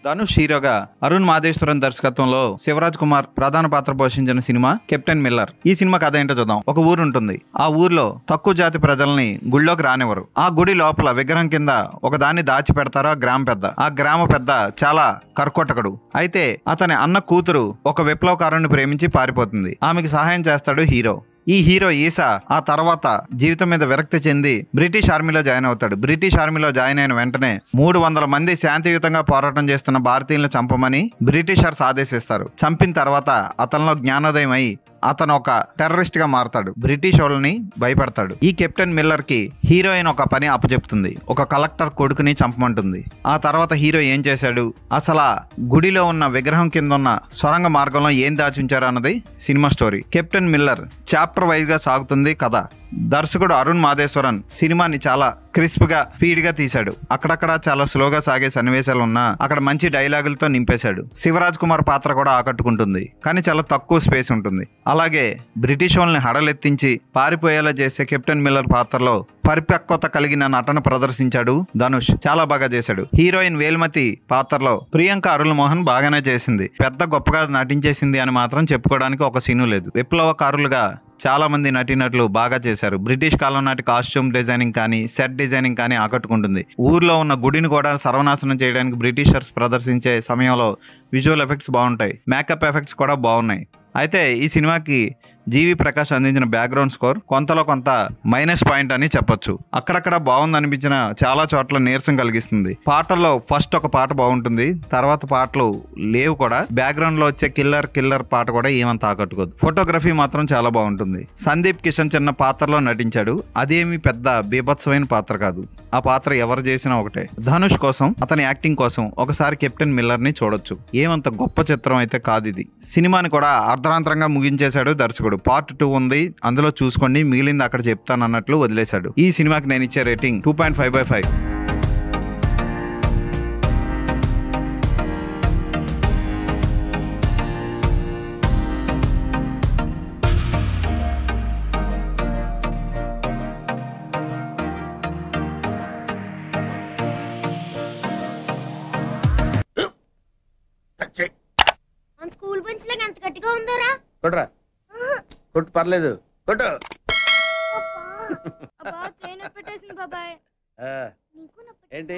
ధనుష్ హీరోగా అరుణ్ మాదేశ్వరన్ దర్శకత్వంలో శివరాజ్ కుమార్ ప్రధాన పాత్ర పోషించిన సినిమా కెప్టెన్ మిల్లర్. ఈ సినిమా కథ ఏంటో చూద్దాం. ఒక ఊరు ఉంటుంది. ఆ ఊర్లో తక్కువ జాతి ప్రజల్ని గుళ్ళోకి రానివ్వరు. ఆ గుడి లోపల విగ్రహం కింద ఒక దాన్ని దాచి పెడతారు ఆ గ్రామ పెద్ద చాలా కర్కొటకుడు. అయితే అతని అన్న కూతురు ఒక విప్లవకారుని ప్రేమించి పారిపోతుంది. ఆమెకి సహాయం చేస్తాడు హీరో. ఈ హీరో ఈసా ఆ తర్వాత జీవితం మీద విరక్తి చెంది బ్రిటిష్ ఆర్మీలో జాయిన్ అవుతాడు. బ్రిటిష్ ఆర్మీలో జాయిన్ అయిన వెంటనే 300 మంది శాంతియుతంగా పోరాటం చేస్తున్న భారతీయులను చంపమని బ్రిటిషర్స్ ఆదేశిస్తారు. చంపిన తర్వాత అతనిలో జ్ఞానోదయం అయి అతను ఒక టెర్రరిస్ట్ గా మారతాడు. బ్రిటిష్ వాళ్ళని భయపడతాడు. ఈ కెప్టెన్ మిల్లర్ కి హీరోయిన్ ఒక పని అప్పచెప్తుంది. ఒక కలెక్టర్ కొడుకుని చంపమంటుంది. ఆ తర్వాత హీరో ఏం చేశాడు, అసలు గుడిలో ఉన్న విగ్రహం కింద ఉన్న సొరంగ మార్గంలో ఏం దాచుంచారు అన్నది cinema story. Captain Miller chapter wise గా సాగుతుంది కథ. దర్శకుడు అరుణ్ మాదేశ్వరన్ సినిమాని చాలా క్రిస్ప్ గా స్పీడ్ గా తీశాడు. అక్కడక్కడ చాలా స్లోగా సాగే సన్నివేశాలు ఉన్నా అక్కడ మంచి డైలాగులతో నింపేశాడు. శివరాజ్ కుమార్ పాత్ర కూడా ఆకట్టుకుంటుంది, కానీ చాలా తక్కువ స్పేస్ ఉంటుంది. అలాగే బ్రిటిష్ వాళ్ళని హడలెత్తించి పారిపోయేలా చేసే కెప్టెన్ మిల్లర్ పాత్రలో పరిపక్వత కలిగిన నటన ప్రదర్శించాడు ధనుష్. చాలా బాగా చేశాడు. హీరోయిన్ వేల్మతి పాత్రలో ప్రియాంక అరుళ్ మోహన్ బాగానే చేసింది. పెద్ద గొప్పగా నటించేసింది అని మాత్రం చెప్పుకోవడానికి ఒక సీను లేదు. విప్లవకారులుగా చాలా మంది నటీనటులు బాగా చేశారు. బ్రిటిష్ కాలం నాటి కాస్ట్యూమ్ డిజైనింగ్ కానీ సెట్ డిజైనింగ్ కానీ ఆకట్టుకుంటుంది. ఊర్లో ఉన్న గుడిని కూడా సర్వనాశనం చేయడానికి బ్రిటిషర్స్ ప్రదర్శించే సమయంలో విజువల్ ఎఫెక్ట్స్ బాగుంటాయి. మేకప్ ఎఫెక్ట్స్ కూడా బాగున్నాయి. అయితే ఈ సినిమాకి జీవి ప్రకాష్ అందించిన బ్యాక్గ్రౌండ్ స్కోర్ కొంతలో కొంత మైనస్ పాయింట్ అని చెప్పొచ్చు. అక్కడక్కడ బాగుంది అనిపించిన చాలా చోట్ల నీరసం కలిగిస్తుంది. పాటల్లో ఫస్ట్ ఒక పాట బాగుంటుంది, తర్వాత పాటలు లేవు కూడా. బ్యాక్గ్రౌండ్ లో వచ్చే కిల్లర్ పాట కూడా ఏమంత ఆకట్టుకోదు. ఫోటోగ్రఫీ మాత్రం చాలా బాగుంటుంది. సందీప్ కిషన్ చిన్న పాత్రలో నటించాడు. అదేమి పెద్ద బీభత్సమైన పాత్ర కాదు. ఆ పాత్ర ఎవరు చేసినా ఒకటే. ధనుష్ కోసం, అతని యాక్టింగ్ కోసం ఒకసారి కెప్టెన్ మిల్లర్ ని చూడొచ్చు. ఏమంత గొప్ప చిత్రం అయితే కాదు ఇది. సినిమాని కూడా అర్ధరాంతరంగా ముగించేశాడు దర్శకుడు. పార్ట్ 2 ఉంది, అందులో చూసుకోండి, మిగిలింది అక్కడ చెప్తానన్నట్లు వదిలేశాడు. ఈ సినిమాకి నేను ఇచ్చే రేటింగ్ 2.5/5. స్కూల్ బెంచ్ లాగా ఎంత గట్టిగా ఉందోరా. కొట్రా, కొట్టు, పర్లేదు, కొట్టు. ఏంటి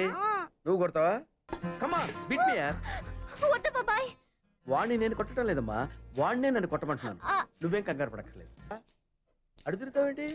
నువ్వు కొడతావా? కమా బిట్ మీ యార్. వద్దు బాబాయ్. వాణ్ణి నేను కొట్టడం లేదమ్మా, వాణ్ణే నన్ను కొట్టమంటున్నాను. నువ్వేం కంగారు పడక్కర్లేదు. అడుగుతావేంటి?